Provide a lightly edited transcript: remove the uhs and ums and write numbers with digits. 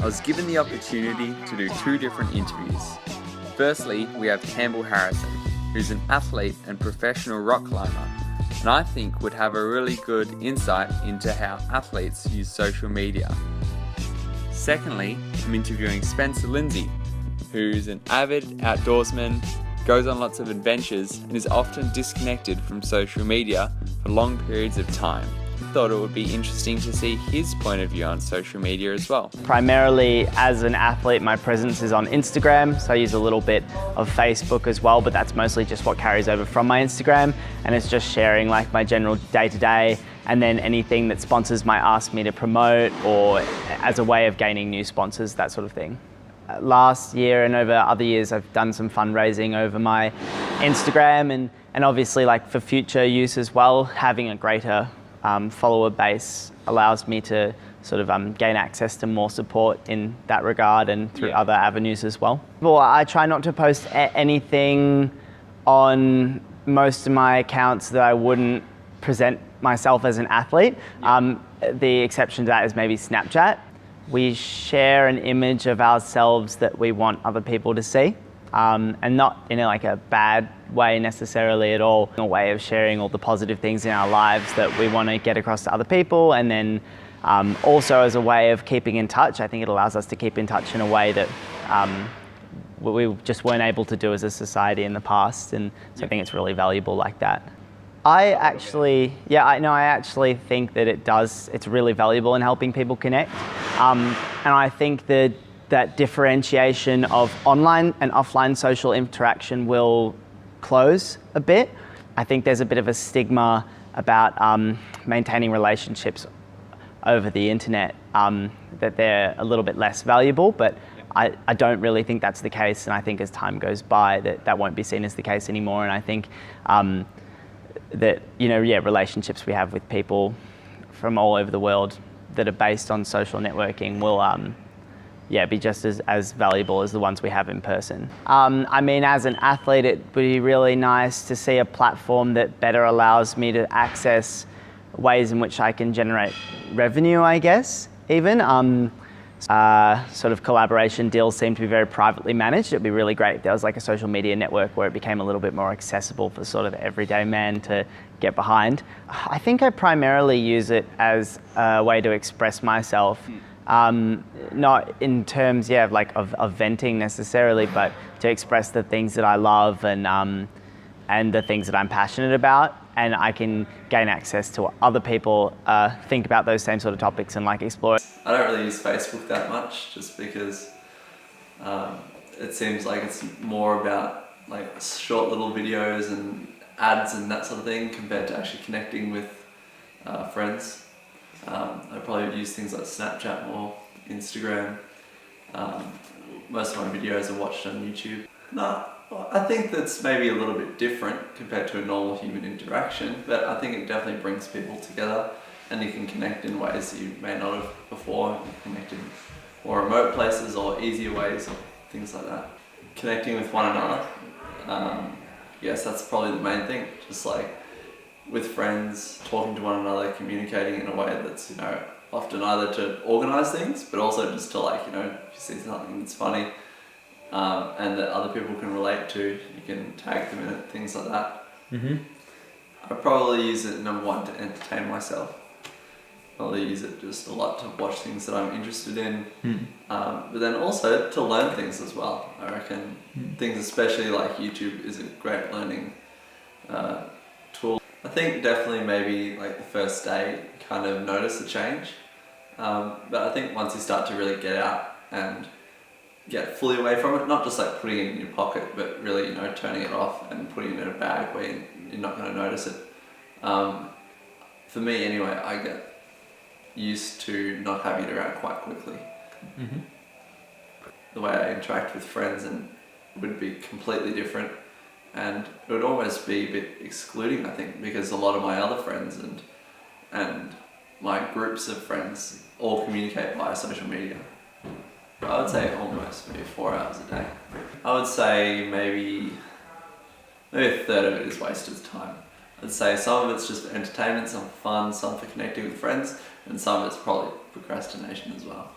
I was given the opportunity to do 2 different interviews. Firstly, we have Campbell Harrison, who's an athlete and professional rock climber, and I think would have a really good insight into how athletes use social media. Secondly, I'm interviewing Spencer Lindsay, who's an avid outdoorsman, goes on lots of adventures, and is often disconnected from social media for long periods of time. Thought it would be interesting to see his point of view on social media as well. Primarily as an athlete, my presence is on Instagram, so I use a little bit of Facebook as well, but that's mostly just what carries over from my Instagram, and it's just sharing like my general day-to-day, and then anything that sponsors might ask me to promote or as a way of gaining new sponsors, that sort of thing. Last year and over other years, I've done some fundraising over my Instagram, and obviously like for future use as well, having a greater follower base allows me to sort of gain access to more support in that regard and through other avenues as well. Well, I try not to post anything on most of my accounts that I wouldn't present myself as an athlete. The exception to that is maybe Snapchat. We share an image of ourselves that we want other people to see. And not in a bad way necessarily at all, a way of sharing all the positive things in our lives that we want to get across to other people, and then also as a way of keeping in touch. I think it allows us to keep in touch in a way that we just weren't able to do as a society in the past, and so I think it's really valuable like that. I actually think that it's really valuable in helping people connect, and I think that differentiation of online and offline social interaction will close a bit. I think there's a bit of a stigma about maintaining relationships over the internet, that they're a little bit less valuable, but I don't really think that's the case, and I think as time goes by that won't be seen as the case anymore, and I think that relationships we have with people from all over the world that are based on social networking will be just as valuable as the ones we have in person. As an athlete, it would be really nice to see a platform that better allows me to access ways in which I can generate revenue, I guess, even. Sort of collaboration deals seem to be very privately managed. It'd be really great if there was like a social media network where it became a little bit more accessible for sort of everyday man to get behind. I think I primarily use it as a way to express myself. Not in terms, of venting necessarily, but to express the things that I love and the things that I'm passionate about, and I can gain access to what other people think about those same sort of topics and explore it. I don't really use Facebook that much, just because it seems like it's more about short little videos and ads and that sort of thing compared to actually connecting with friends. I probably would use things like Snapchat more, Instagram. Most of my videos are watched on YouTube. No, I think that's maybe a little bit different compared to a normal human interaction, but I think it definitely brings people together, and you can connect in ways that you may not have before. You can connect in more remote places or easier ways or things like that. Connecting with one another, yes, that's probably the main thing. Just with friends, talking to one another, communicating in a way that's, often either to organise things, but also just to if you see something that's funny and that other people can relate to, you can tag them in it, things like that. I probably use it, number one, to entertain myself. Probably use it just a lot to watch things that I'm interested in, but then also to learn things as well. I reckon things, especially like YouTube, is a great learning tool. I think definitely maybe the first day you kind of notice the change, but I think once you start to really get out and get fully away from it, not just putting it in your pocket, but really turning it off and putting it in a bag where you're not going to notice it. For me anyway, I get used to not having it around quite quickly. The way I interact with friends would be completely different. And it would almost be a bit excluding, I think, because a lot of my other friends and my groups of friends all communicate via social media. I would say almost maybe 4 hours a day. I would say maybe a third of it is wasted time. I'd say some of it's just entertainment, some for fun, some for connecting with friends, and some of it's probably procrastination as well.